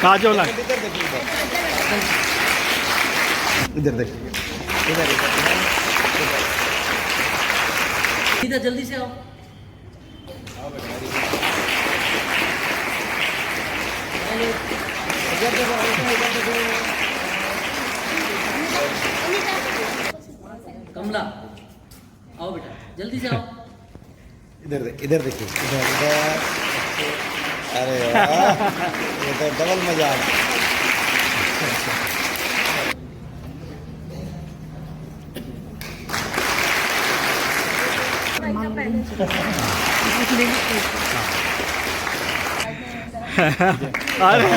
काजोल इधर देखिए, इधर इधर जल्दी से आओ। कमला आओ बेटा, जल्दी से आओ। इधर देखिए, इधर इधर। अरे वाह, ये तो डबल मजा आ गया। अरे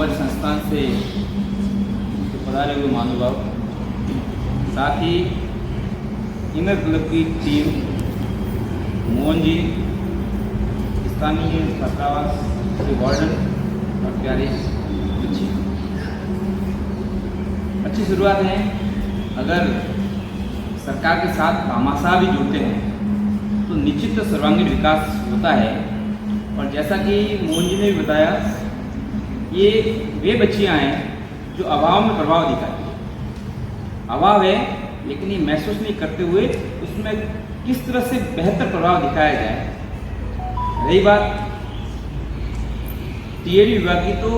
संस्थान से पधारे हुए महानुभाव, साथ ही इनर क्लब की टीम, मोहन जी, स्थानीय छात्रावास के वार्डन और प्यारे बच्चे, अच्छी शुरुआत है। अगर सरकार के साथ भामाशाह भी जुड़ते हैं तो निश्चित सर्वांगीण विकास होता है। और जैसा कि मोहन जी ने भी बताया, ये वे बच्चियां हैं जो अभाव में प्रभाव दिखाती है। अभाव है लेकिन ये महसूस नहीं करते हुए उसमें किस तरह से बेहतर प्रभाव दिखाया जाए। रही बात टीएडी विभाग की, तो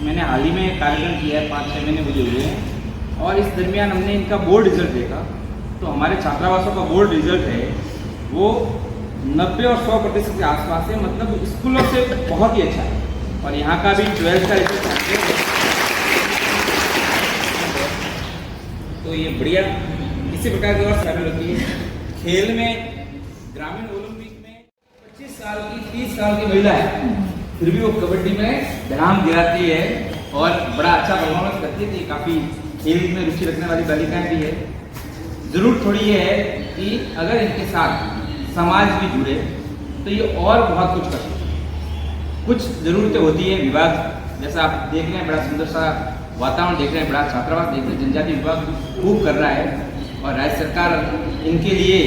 मैंने हाल ही में कार्यक्रम किया है, 5-6 महीने मुझे हुए हैं, और इस दरमियान हमने इनका बोर्ड रिजल्ट देखा। तो हमारे छात्रावासों का बोर्ड रिजल्ट है वो 90 और 100% के आसपास है, मतलब स्कूलों से बहुत ही अच्छा है। और यहाँ का भी 12th का रिजल्ट, तो ये बढ़िया इसी प्रकार की और शामिल होती है। खेल में ग्रामीण ओलंपिक में 25 साल की 30 साल की महिला है, फिर भी वो कबड्डी में धड़ाम गिराती है और बड़ा अच्छा परफॉर्मेंस करती है। तो ये काफ़ी खेल में रुचि रखने वाली बालिकाएं भी है। ज़रूर थोड़ी ये है कि अगर इनके साथ समाज भी जुड़े तो ये और बहुत कुछ कर सकते हैं। कुछ ज़रूरतें होती है, विभाग जैसा आप देख रहे हैं, बड़ा सुंदर सा वातावरण देख रहे हैं, बड़ा छात्रावास देख रहे हैं, जनजाति विभाग खूब कर रहा है और राज्य सरकार इनके लिए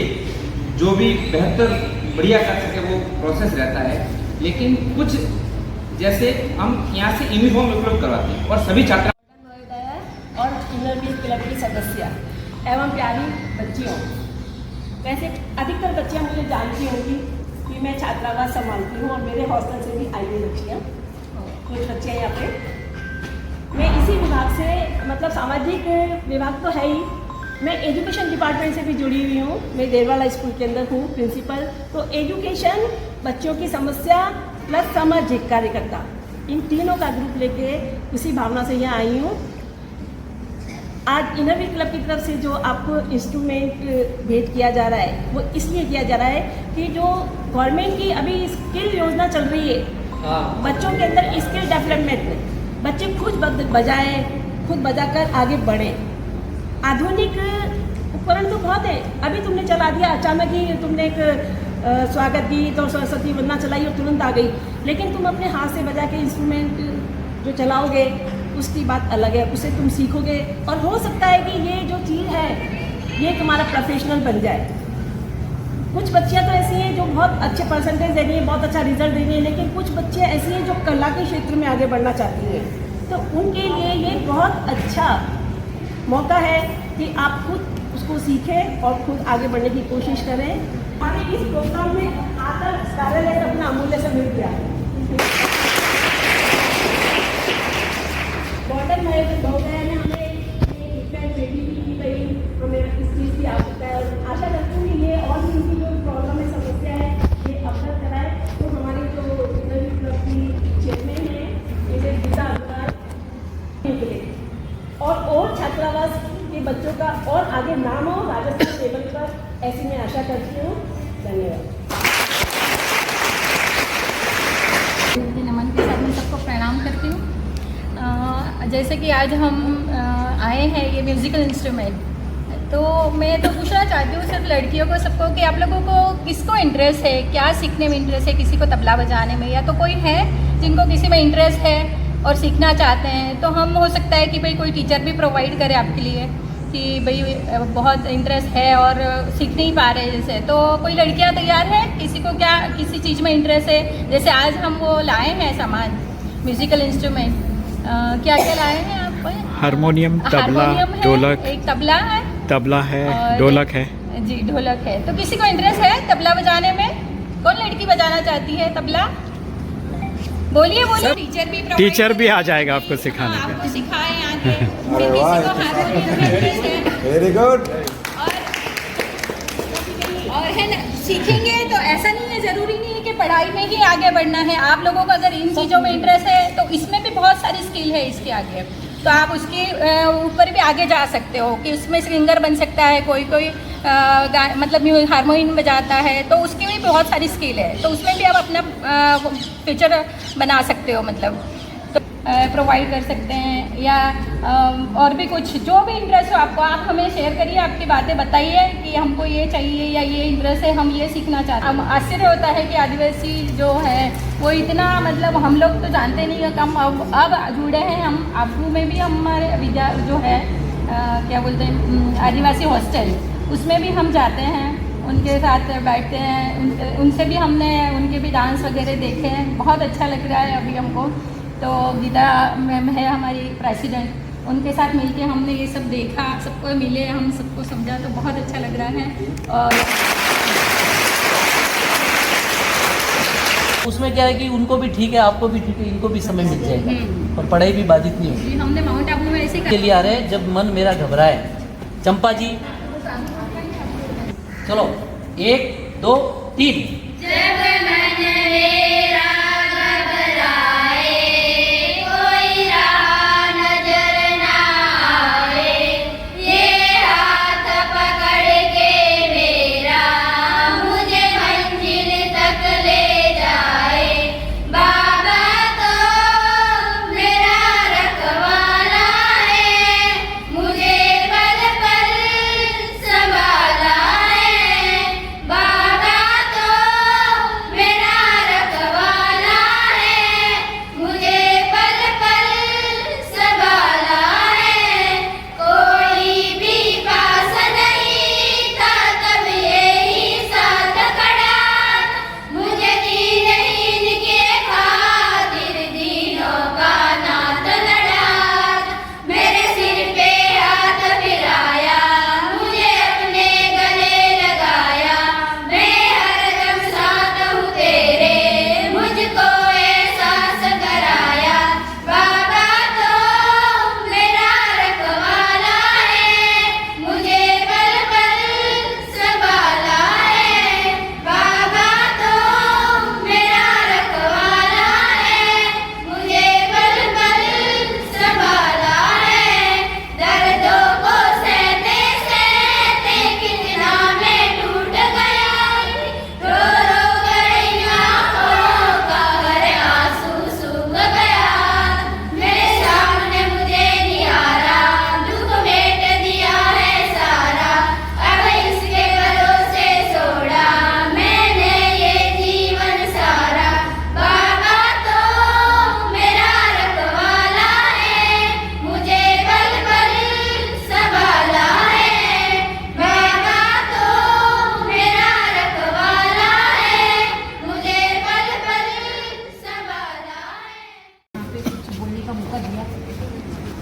जो भी बेहतर बढ़िया कर सके वो प्रोसेस रहता है। लेकिन कुछ जैसे हम यहाँ से यूनिफॉर्म उपलब्ध करवाते हैं और सभी छात्रा और इनर क्लब की सदस्य एवं प्यारी बच्चियों, वैसे अधिकतर बच्चियाँ मुझे जानती होंगी कि मैं छात्रावास संभालती हूँ और मेरे हॉस्टल से भी आई हुई बच्चियाँ, कुछ बच्चियाँ यहाँ पे। मैं इसी विभाग से, मतलब सामाजिक विभाग तो है ही, मैं एजुकेशन डिपार्टमेंट से भी जुड़ी हुई हूँ। मैं देरवाला स्कूल के अंदर हूँ प्रिंसिपल। तो एजुकेशन, बच्चों की समस्या प्लस सामाजिक कार्यकर्ता, इन तीनों का ग्रुप लेके उसी भावना से यहाँ आई हूँ। आज इनरवीर क्लब की तरफ से जो आपको इंस्ट्रूमेंट भेंट किया जा रहा है वो इसलिए किया जा रहा है कि जो गवर्नमेंट की अभी स्किल योजना चल रही है, बच्चों के अंदर स्किल डेवलपमेंट में बच्चे खुद बजाएं, खुद बजाकर आगे बढ़ें। आधुनिक उपकरण तो बहुत है, अभी तुमने चला दिया, अचानक ही तुमने एक स्वागत गीत और सरस्वती वंदना चलाई और तुरंत आ गई, लेकिन तुम अपने हाथ से बजा के इंस्ट्रूमेंट जो चलाओगे उसकी बात अलग है, उसे तुम सीखोगे और हो सकता है कि ये जो चीज़ है ये तुम्हारा प्रोफेशनल बन जाए। कुछ बच्चियाँ तो ऐसी हैं जो बहुत अच्छे परसेंटेज दे रही हैं, बहुत अच्छा रिजल्ट दे रही हैं, लेकिन कुछ बच्चियाँ ऐसी हैं जो कला के क्षेत्र में आगे बढ़ना चाहती हैं। तो उनके लिए ये बहुत अच्छा मौका है कि आप खुद उसको सीखें और खुद आगे बढ़ने की कोशिश करें। हमारे इस प्रोग्राम में आकर कार्यालय अपना अमूल्य समय दिया। अगर मैं हो गया है हमें ट्रीटमेंट बेटी की भाई हमें इस चीज़ की आवश्यकता है, और आशा करती हूँ कि ये और भी उनकी जो प्रॉब्लम है, समस्या है, ये अवगत कराए। तो हमारे जो इंटरव्यू क्लब की चेयरमैन है इसे गीता अधिकार निकले और छात्रावास के बच्चों का और आगे नाम हो राजस्थान लेवल पर, ऐसी मैं आशा करती हूँ। धन्यवाद। नमन के साथ मैं सबको प्रणाम करती हूँ। जैसे कि आज हम आए हैं ये म्यूज़िकल इंस्ट्रूमेंट, तो मैं तो पूछना चाहती हूँ सिर्फ लड़कियों को सबको कि आप लोगों को किसको इंटरेस्ट है, क्या सीखने में इंटरेस्ट है। किसी को तबला बजाने में, या तो कोई है जिनको किसी में इंटरेस्ट है और सीखना चाहते हैं, तो हम हो सकता है कि भाई कोई टीचर भी प्रोवाइड करे आपके लिए कि भाई बहुत इंटरेस्ट है और सीख नहीं पा रहे जैसे, तो कोई लड़कियां तैयार है, किसी को क्या किसी चीज़ में इंटरेस्ट है। जैसे आज हम वो लाए हैं सामान म्यूज़िकल इंस्ट्रूमेंट, क्या क्या लाए हैं आप? हारमोनियम, तबला, हारमोनियम है, ढोलक, एक तबला है, है, ढोलक है जी, ढोलक है। तो किसी को इंटरेस्ट है तबला बजाने में? कौन लड़की बजाना चाहती है तबला? बोलिए बोलिए। टीचर भी आ जाएगा आपको सिखाने के। आपको सिखाए आगे। अरे किसी वाह, को हारमोनियम में इंटरेस्ट है वेरी गुड। और है ना, सीखेंगे तो ऐसा नहीं है, ज़रूरी नहीं है कि पढ़ाई में ही आगे बढ़ना है। आप लोगों को अगर इन चीज़ों में इंटरेस्ट है तो इसमें भी बहुत सारी स्किल है इसके आगे, तो आप उसके ऊपर भी आगे जा सकते हो कि उसमें सिंगर बन सकता है कोई मतलब हारमोनियम बजाता है, तो उसकी भी बहुत सारी स्किल है, तो उसमें भी आप अपना फ्यूचर बना सकते हो, मतलब तो प्रोवाइड कर सकते हैं। या और भी कुछ जो भी इंटरेस्ट हो आपको, आप हमें शेयर करिए, आपकी बातें बताइए कि हमको ये चाहिए या ये इंटरेस्ट है, हम ये सीखना चाहते हैं। आश्चर्य होता है कि आदिवासी जो है वो इतना, मतलब हम लोग तो जानते नहीं है, कम अब जुड़े हैं हम। आबू में भी हमारे विद्या जो है क्या बोलते हैं आदिवासी हॉस्टल, उसमें भी हम जाते हैं, उनके साथ बैठते हैं, उनसे भी हमने उनके भी डांस वगैरह देखे हैं, बहुत अच्छा लग रहा है अभी हमको। तो गीता मैम है हमारी प्रेसिडेंट, उनके साथ मिलके हमने ये सब देखा, सबको मिले, हम सबको समझा, तो बहुत अच्छा लग रहा है। और उसमें क्या है कि उनको भी ठीक है, आपको भी ठीक है, इनको भी समय मिल जाएगा और पढ़ाई भी बाधित नहीं होगी। हमने माउंट आबू में ऐसे के लिए आ रहे हैं जब मन मेरा घबराए। चंपा जी चलो, 1 2 3।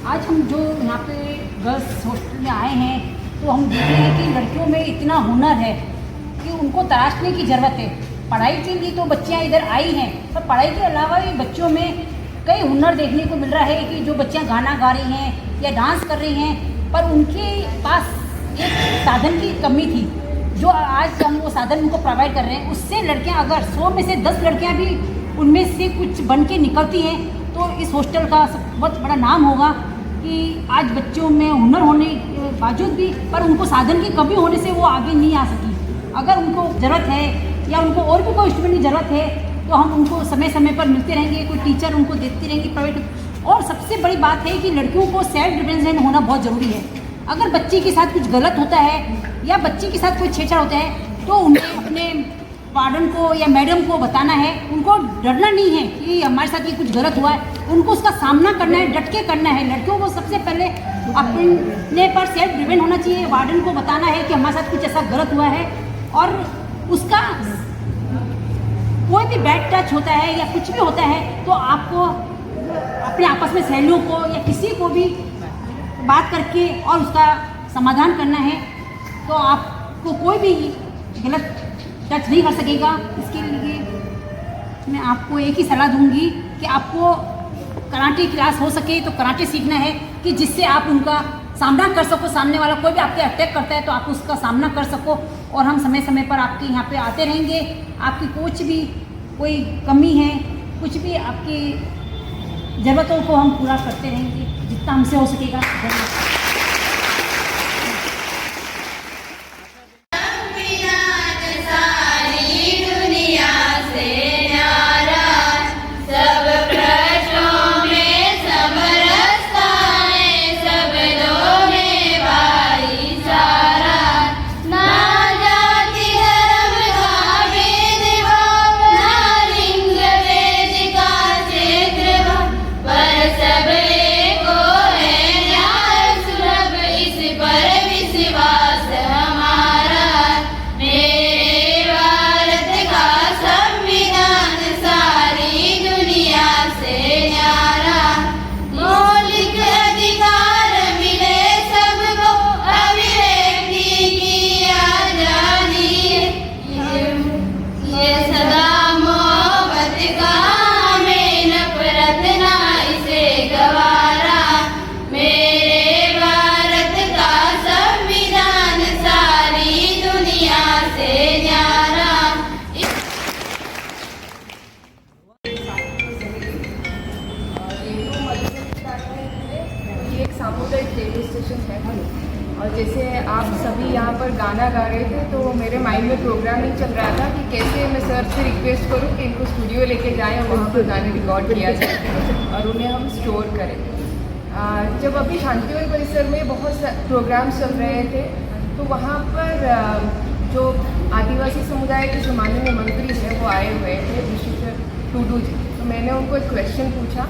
आज हम जो यहाँ पे गर्ल्स हॉस्टल में आए हैं तो हम देख रहे हैं कि लड़कियों में इतना हुनर है कि उनको तराशने की ज़रूरत है। पढ़ाई के लिए तो बच्चियाँ इधर आई हैं, पर पढ़ाई के अलावा भी बच्चों में कई हुनर देखने को मिल रहा है कि जो बच्चियां गाना गा रही हैं या डांस कर रही हैं, पर उनके पास एक साधन की कमी थी, जो आज हम वो साधन उनको प्रोवाइड कर रहे हैं। उससे लड़कियां, अगर 100 में से 10 लड़कियां भी उनमें से कुछ बन के निकलती हैं तो इस हॉस्टल का बहुत बड़ा नाम होगा कि आज बच्चों में हुनर होने के बावजूद भी पर उनको साधन की कमी होने से वो आगे नहीं आ सकी। अगर उनको ज़रूरत है या उनको और भी कोई इंस्ट्रूमेंट की ज़रूरत है तो हम उनको समय समय पर मिलते रहेंगे, कोई टीचर उनको देखती रहेंगी प्राइवेट। और सबसे बड़ी बात है कि लड़कियों को सेल्फ डिपेंडेंट होना बहुत ज़रूरी है। अगर बच्ची के साथ कुछ गलत होता है या बच्ची के साथ कोई छेड़छाड़ होता है तो उन्हें अपने वार्डन को या मैडम को बताना है। उनको डरना नहीं है कि हमारे साथ ये कुछ गलत हुआ है, उनको उसका सामना करना है, डट के करना है। लड़कियों को सबसे पहले अपने पर सेल्फ डिपेंड होना चाहिए। वार्डन को बताना है कि हमारे साथ कुछ ऐसा गलत हुआ है और उसका कोई भी बैड टच होता है या कुछ भी होता है तो आपको अपने आपस में सहेलियों को या किसी को भी बात करके और उसका समाधान करना है, तो आपको कोई भी गलत टच नहीं कर सकेगा। इसके लिए मैं आपको एक ही सलाह दूंगी कि आपको कराटे क्लास हो सके तो कराटे सीखना है कि जिससे आप उनका सामना कर सको। सामने वाला कोई भी आपके अटैक करता है तो आप उसका सामना कर सको। और हम समय समय पर आपके यहाँ पे आते रहेंगे। आपकी कुछ भी कोई कमी है, कुछ भी आपकी ज़रूरतों को हम पूरा करते रहेंगे जितना हमसे हो सकेगा। सामुदायिक रेडियो स्टेशन है और जैसे आप सभी यहाँ पर गाना गा रहे थे तो मेरे माइंड में प्रोग्रामिंग चल रहा था कि कैसे मैं सर से रिक्वेस्ट करूँ कि इनको स्टूडियो लेके जाएं और वहाँ पर गाने रिकॉर्ड किया जाए और उन्हें हम स्टोर करें। जब अभी शांतिवन परिसर में बहुत प्रोग्राम्स चल रहे थे तो वहाँ पर जो आदिवासी समुदाय के जो माननीय मंत्री हैं वो आए हुए थे, ऋषिकर टूडू जी। तो मैंने उनको एक क्वेश्चन पूछा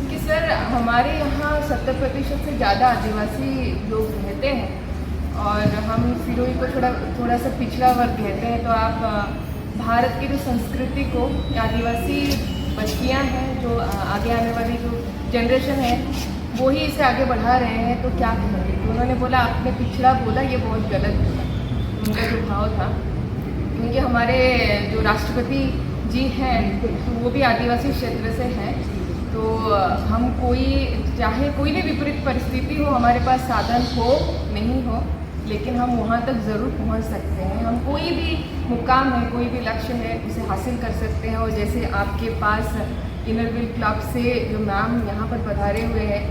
कि सर हमारे यहाँ 70% से ज़्यादा आदिवासी लोग रहते हैं और हम सिरोही को थोड़ा सा पिछड़ा वर्ग कहते हैं, तो आप भारत की जो संस्कृति को आदिवासी बच्चियाँ हैं जो आगे आने वाली जो जनरेशन है वो ही इसे आगे बढ़ा रहे हैं, तो क्या कहेंगे? तो उन्होंने बोला आपने पिछड़ा बोला, ये बहुत गलत उनका जो भाव था, क्योंकि हमारे जो राष्ट्रपति जी हैं तो वो भी आदिवासी क्षेत्र से हैं। तो हम चाहे कोई भी विपरीत परिस्थिति हो, हमारे पास साधन हो नहीं हो, लेकिन हम वहाँ तक ज़रूर पहुँच सकते हैं। हम कोई भी मुकाम है, कोई भी लक्ष्य है, उसे हासिल कर सकते हैं। और जैसे आपके पास इनर व्हील क्लब से जो मैम यहाँ पर पधारे हुए हैं,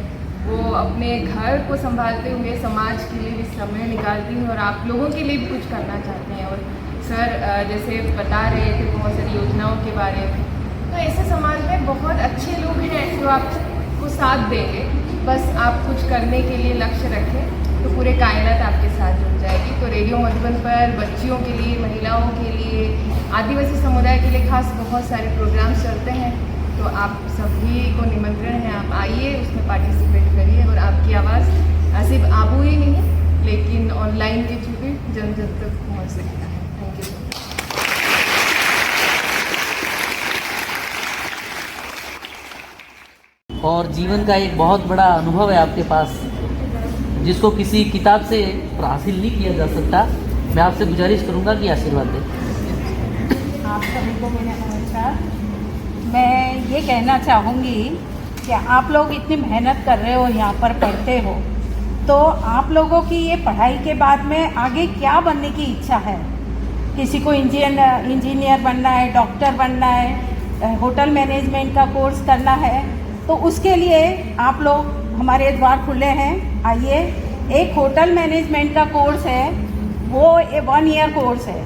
वो अपने घर को संभालते हुए समाज के लिए भी समय निकालती हैं और आप लोगों के लिए भी कुछ करना चाहते हैं। और सर जैसे बता रहे थे बहुत सारी योजनाओं के बारे में, तो ऐसे समाज में बहुत अच्छे लोग हैं जो आपको साथ देंगे। बस आप कुछ करने के लिए लक्ष्य रखें तो पूरे कायनात आपके साथ जुड़ जाएगी। तो रेडियो मधुबन पर बच्चियों के लिए, महिलाओं के लिए, आदिवासी समुदाय के लिए खास बहुत सारे प्रोग्राम्स चलते हैं। तो आप सभी को निमंत्रण है, आप आइए, उसमें पार्टिसिपेट करिए और आपकी आवाज़ सिर्फ आबू ही नहीं है लेकिन ऑनलाइन के थ्रू भी जन जन तक पहुँच सकता है। Thank you. और जीवन का एक बहुत बड़ा अनुभव है आपके पास, जिसको किसी किताब से हासिल नहीं किया जा सकता। मैं आपसे गुजारिश करूंगा कि आशीर्वाद दें। आप सभी को मेरा नमस्कार। मैं ये कहना चाहूँगी कि आप लोग इतनी मेहनत कर रहे हो, यहाँ पर पढ़ते हो, तो आप लोगों की ये पढ़ाई के बाद में आगे क्या बनने की इच्छा है? किसी को इंजीनियर बनना है, डॉक्टर बनना है, होटल मैनेजमेंट का कोर्स करना है, तो उसके लिए आप लोग, हमारे द्वार खुले हैं, आइए। एक होटल मैनेजमेंट का कोर्स है, वो 1 ईयर कोर्स है।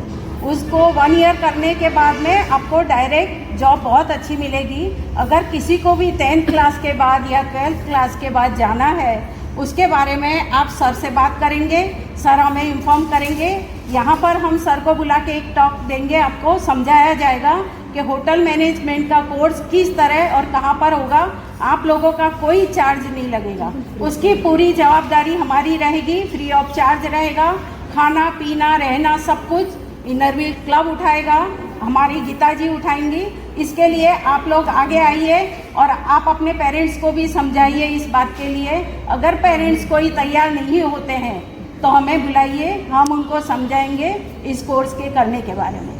उसको 1 ईयर करने के बाद में आपको डायरेक्ट जॉब बहुत अच्छी मिलेगी। अगर किसी को भी 10th क्लास के बाद या 12th क्लास के बाद जाना है, उसके बारे में आप सर से बात करेंगे, सर हमें इन्फॉर्म करेंगे। यहाँ पर हम सर को बुला के एक टॉक देंगे, आपको समझाया जाएगा कि होटल मैनेजमेंट का कोर्स किस तरह और कहाँ पर होगा। आप लोगों का कोई चार्ज नहीं लगेगा, उसकी पूरी जवाबदारी हमारी रहेगी, फ्री ऑफ चार्ज रहेगा। खाना पीना रहना सब कुछ इनरव्हील क्लब उठाएगा, हमारी गीता जी उठाएंगी। इसके लिए आप लोग आगे आइए और आप अपने पेरेंट्स को भी समझाइए इस बात के लिए। अगर पेरेंट्स कोई तैयार नहीं होते हैं तो हमें बुलाइए, हम उनको समझाएंगे इस कोर्स के करने के बारे में,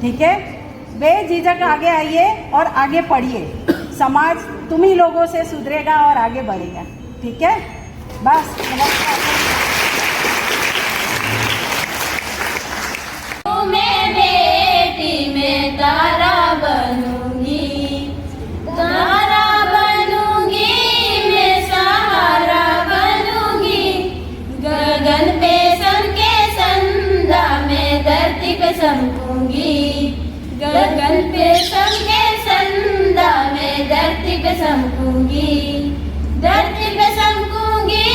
ठीक है? बेझिझक आगे आइए और आगे पढ़िए। समाज तुम ही लोगों से सुधरेगा और आगे बढ़ेगा, ठीक है? बस मैं बेटी में तारा बनूंगी, तारा बनूंगी, मैं सहारा बनूंगी। गगन पे सबके संदा में धरती पे समकूंगी, गगन पे सबके संदा में धरती पे समकूंगी। धरती पे समकूंगी,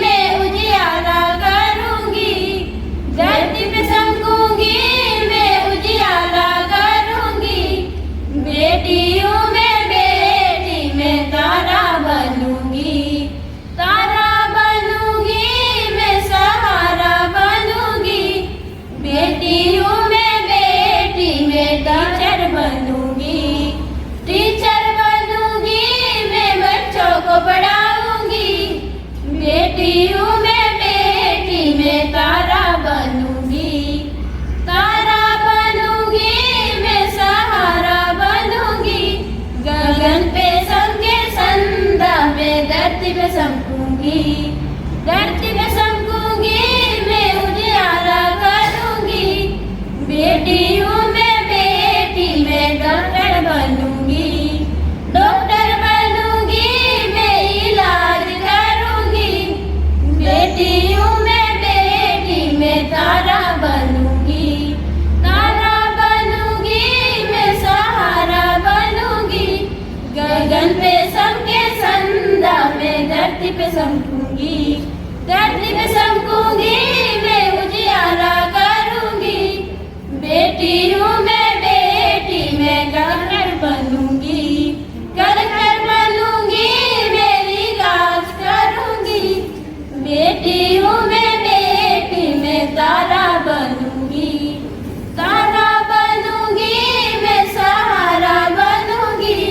मैं उजियारा करूंगी। धरती पे समकूंगी, बेटी हूँ मैं, बेटी में तारा बनूंगी, तारा बनूंगी, मैं सहारा बनूंगी। बेटी हूँ मैं, बेटी में टीचर बनूंगी, टीचर बनूंगी, मैं बच्चों को पढ़ाऊंगी। बेटी हूँ मैं, बेटी में तारा बनूंगी, तारा बनूंगी, मैं सहारा बनूंगी। गगन पे सबके संदा में धरती पे समकूंगी, धरती पे समकूंगी, मैं उजियारा करूंगी। बेटी हूँ मैं, बेटी में डॉक्टर बनूंगी, डॉक्टर बनूंगी, मैं इलाज करूंगी। बेटी हूँ मैं, बेटी में तारा बनूंगी, तारा बनूंगी, मैं सहारा बनूंगी। गगन पे सबके संदा में धरती पे समकूंगी, धरती पे समकूंगी, मैं उजियारा करूंगी। बेटी हूँ मैं, बेटी में कलेक्टर बनूंगी, कलेक्टर बनूंगी, मेरी इलाज करूंगी। बेटी हूँ मैं, बेटी में तारा बनूंगी, तारा बनूंगी, मैं सहारा बनूंगी।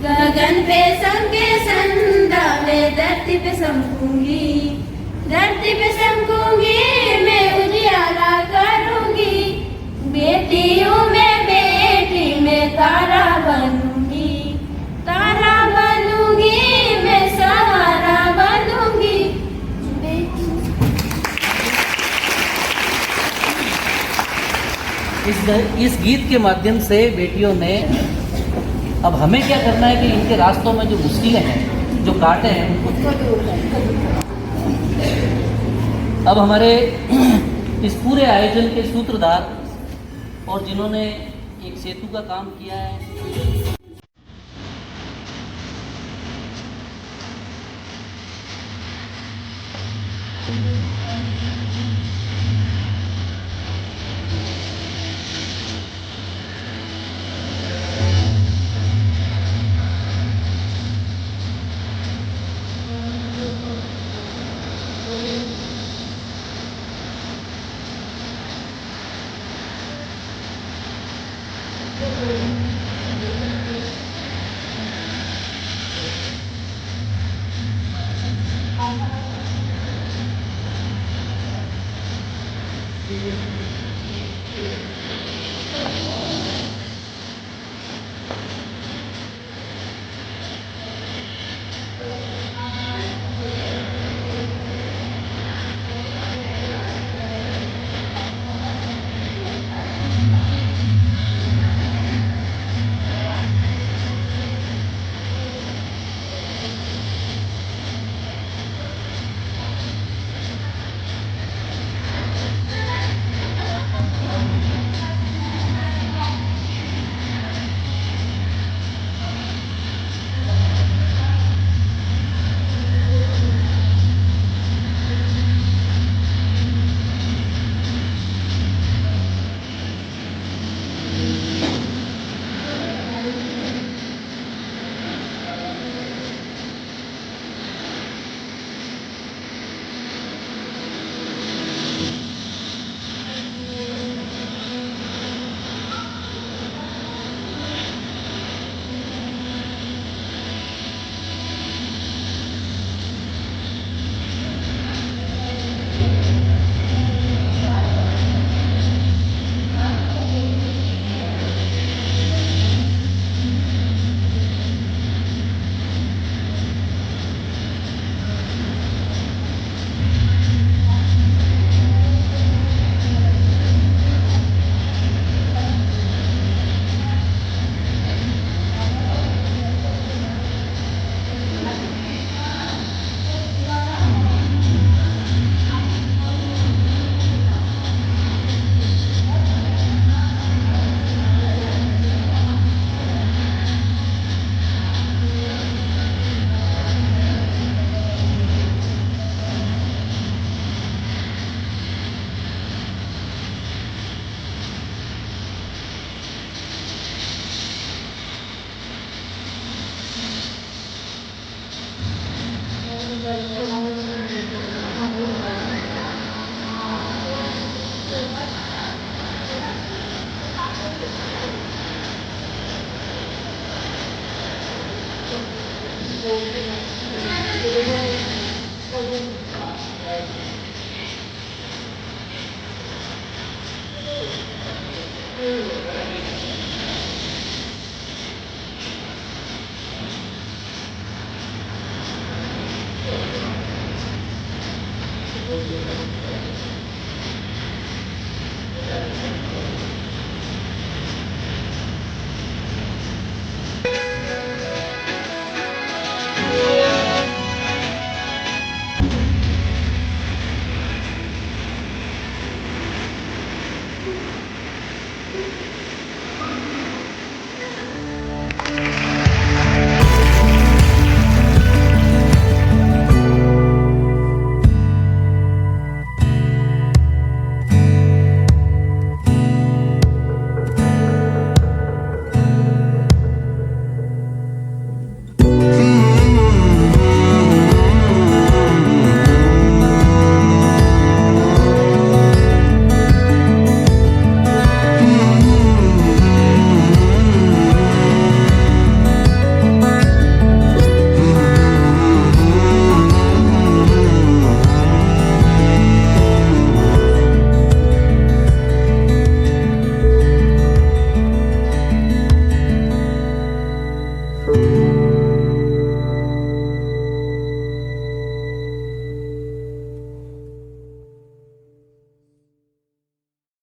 गगन पे सबके संदा में धरती पे समकूंगी, धरती पे समकूंगी, मैं उजियारा करूंगी। बेटी हूँ मैं, बेटी में तारा बनूंगी, तारा बनूंगी, मैं सहारा बनूंगी। इस गीत के माध्यम से बेटियों ने, अब हमें क्या करना है कि इनके रास्तों में जो मुश्किलें हैं, जो कांटे हैं, उनको दूर करना। अब हमारे इस पूरे आयोजन के सूत्रधार और जिन्होंने एक सेतु का काम किया है,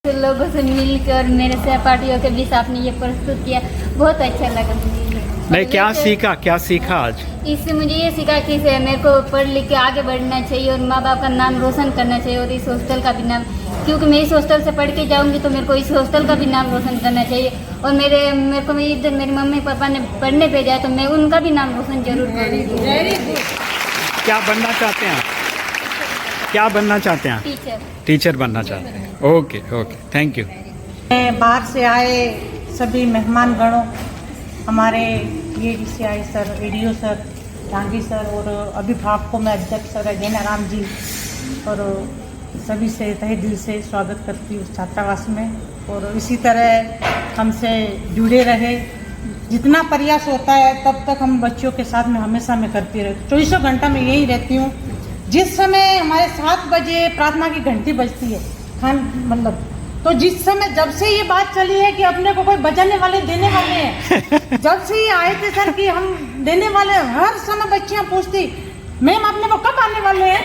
लोगों से मिलकर और मेरे सहपाठियों के बीच आपने ये प्रस्तुत किया, बहुत अच्छा लगा मुझे। नहीं, क्या सीखा आज? इससे मुझे ये सीखा कि मेरे को पढ़ लिख के आगे बढ़ना चाहिए और माँ बाप का नाम रोशन करना चाहिए, और इस हॉस्टल का भी नाम, क्योंकि मैं इस हॉस्टल से पढ़ के जाऊँगी तो मेरे को इस हॉस्टल का भी नाम रोशन करना चाहिए। और मेरे को इधर मेरी मम्मी पापा ने पढ़ने भेजा है तो मैं उनका भी नाम रोशन जरूर करूँगी। Very good. क्या बनना चाहते हैं? क्या बनना चाहते हैं? टीचर बनना चाहते हैं। Okay okay, thank you. बाहर से आए सभी मेहमान गणों, हमारे ADCI sir, ADO sir, Dangi sir और अभिभावकों में अध्यक्ष सर जैना राम जी, और सभी से तहे दिल से स्वागत करती हूँ छात्रावास में। और इसी तरह हमसे जुड़े रहे, जितना प्रयास होता है तब तक हम बच्चों के साथ में हमेशा मैं करती रहती, 24 घंटा में यही रहती हूँ। जिस समय हमारे 7 बजे प्रार्थना की घंटी बजती है, मतलब तो जिस समय जब से ये बात चली है कि अपने को कोई बजाने वाले देने वाले हैं, जब से ये आए थे सर कि हम देने वाले हैं, हर समय बच्चियां पूछती मैम अपने को कब आने वाले हैं,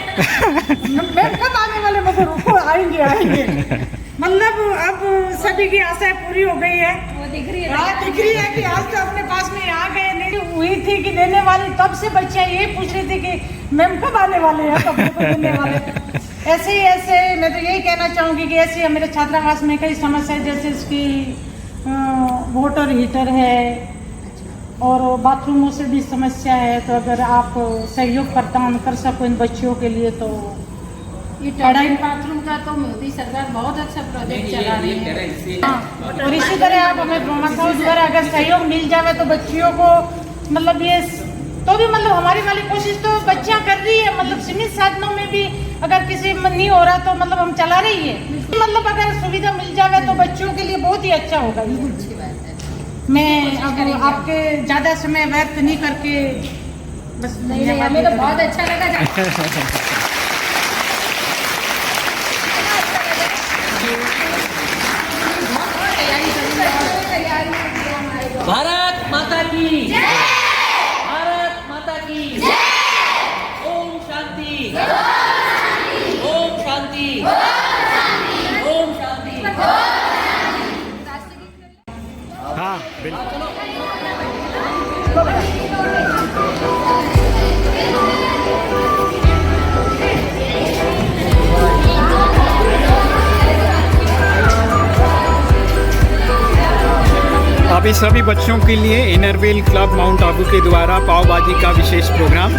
मैम कब आने वाले, मगर रुको आएंगे। मतलब अब सभी की आशाएं पूरी हो गई है, वो दिख रही है कि आज तो अपने पास में आ गए। नहीं हुई थी कि देने वाली, तब से बच्चियां ये पूछ रही थी कि मैम कब आने वाले हैं, कब देने वाले। ऐसे मैं तो यही कहना चाहूँगी कि ऐसे मेरे छात्रावास में कई समस्या है, जैसे इसकी वाटर हीटर है और बाथरूमों से भी समस्या है। तो अगर आप सहयोग प्रदान कर सको इन बच्चियों के लिए तो ये टॉयलेट बाथरूम का तो मोदी सरकार बहुत अच्छा प्रोजेक्ट चला रही है। और इसी तरह आप हमें माताओं द्वारा अगर सहयोग मिल जाए तो बच्चियों को मतलब ये तो भी मतलब हमारी वाली कोशिश तो बच्चियां कर रही है, मतलब सीमित साधनों में भी अगर किसी में नहीं हो रहा तो मतलब हम चला रही है। मतलब अगर सुविधा मिल जाए तो बच्चों के लिए बहुत ही अच्छा होगा। मैं अब आपके ज़्यादा समय व्यर्थ नहीं करके बस नहीं, हमें तो बहुत अच्छा लगा। भारत माता की जय, भारत माता की जय। ओम शांति, ओम शांति, ओम शांति। हाँ बिल्कुल। अभी सभी बच्चों के लिए इनरव्हील क्लब माउंट आबू के द्वारा पाव भाजी का विशेष प्रोग्राम,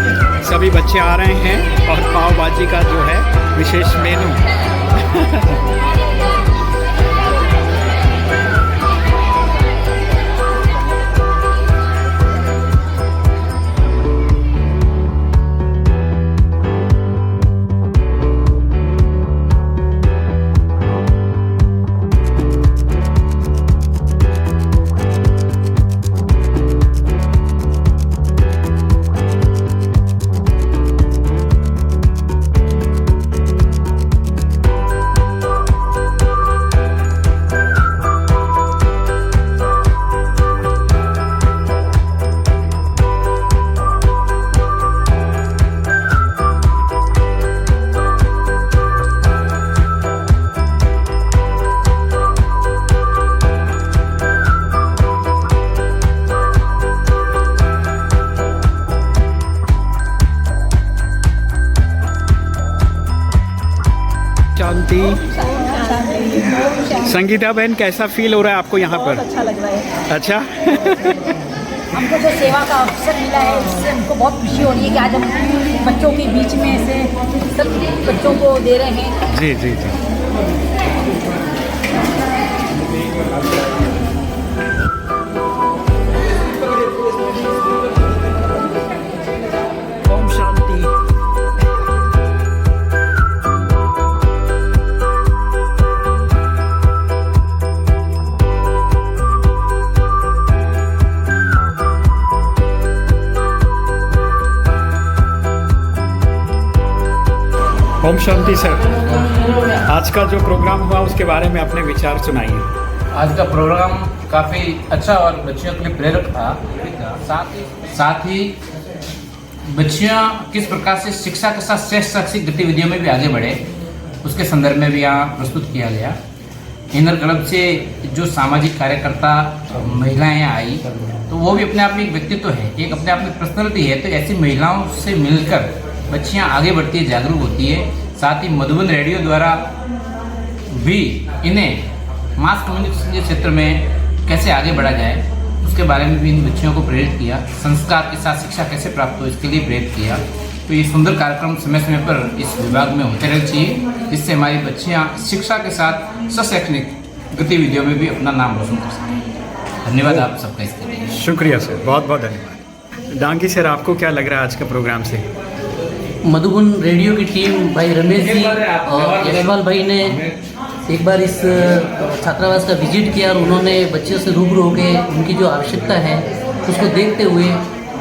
सभी बच्चे आ रहे हैं और पाव भाजी का जो है विशेष मेनू शांति। संगीता बहन, कैसा फील हो रहा है आपको यहाँ पर? अच्छा लग रहा है। अच्छा। हमको जो सेवा का अवसर मिला है इससे हमको बहुत खुशी हो रही है कि आज हम बच्चों के बीच में से सब बच्चों को दे रहे हैं। जी जी जी। ओम शांति। ओम शांति सर, आज का जो प्रोग्राम हुआ उसके बारे में अपने विचार सुनाइए। आज का प्रोग्राम काफ़ी अच्छा और बच्चियों के लिए प्रेरक था। साथ ही बच्चियां किस प्रकार से शिक्षा के साथ शैक्षिक गतिविधियों में भी आगे बढ़े, उसके संदर्भ में भी यहाँ प्रस्तुत किया गया। इनर क्लब से जो सामाजिक कार्यकर्ता महिलाएं यहाँ आई, तो वो भी अपने आप में एक व्यक्तित्व है, एक अपने आप में पर्सनैलिटी है। तो ऐसी महिलाओं से मिलकर बच्चियां आगे बढ़ती है, जागरूक होती है। साथ ही मधुबन रेडियो द्वारा भी इन्हें मास कम्युनिकेशन के क्षेत्र में कैसे आगे बढ़ा जाए, उसके बारे में भी इन बच्चियों को प्रेरित किया। संस्कार के साथ शिक्षा कैसे प्राप्त हो, इसके लिए प्रेरित किया। तो ये सुंदर कार्यक्रम समय समय पर इस विभाग में होते रहना चाहिए, जिससे हमारी बच्चियाँ शिक्षा के साथ शैक्षणिक गतिविधियों में भी अपना नाम रोशन कर सकें। धन्यवाद आप सबका इसके लिए। शुक्रिया सर, बहुत बहुत धन्यवाद। डांगी सर, आपको क्या लग रहा है आज का प्रोग्राम से? मधुबन रेडियो की टीम भाई रमेश जी और यशपाल भाई ने एक बार इस छात्रावास का विजिट किया और उन्होंने बच्चों से रूबरू होकर उनकी जो आवश्यकता है उसको देखते हुए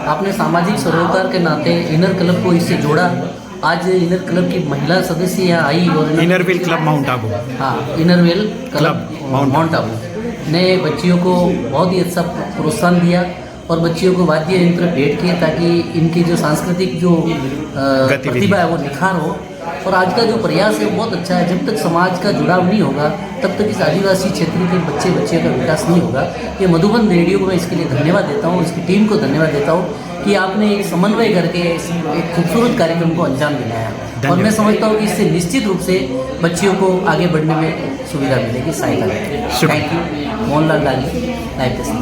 आपने सामाजिक सरोकार के नाते इनर क्लब को इससे जोड़ा। आज इनर क्लब की महिला सदस्य यहाँ आई और इनरवेल क्लब माउंट आबू। हाँ, इनरवेल क्लब माउंट आबू ने बच्चियों को बहुत ही अच्छा प्रोत्साहन दिया और बच्चियों को वाद्य यंत्र भेंट किए ताकि इनकी जो सांस्कृतिक जो प्रतिभा है वो निखार हो। और आज का जो प्रयास है वो बहुत अच्छा है। जब तक समाज का जुड़ाव नहीं होगा तब तक इस आदिवासी क्षेत्र के बच्चियों का विकास नहीं होगा। ये मधुबन रेडियो को मैं इसके लिए धन्यवाद देता हूँ, इसकी टीम को धन्यवाद देता हूँ कि आपने एक समन्वय करके एक खूबसूरत कार्यक्रम को अंजाम दिलाया। और मैं समझता हूँ कि इससे निश्चित रूप से बच्चियों को आगे बढ़ने में सुविधा मिलेगी, सहायता मिलेगी। Thank you. Mohanlal Dangi, live test.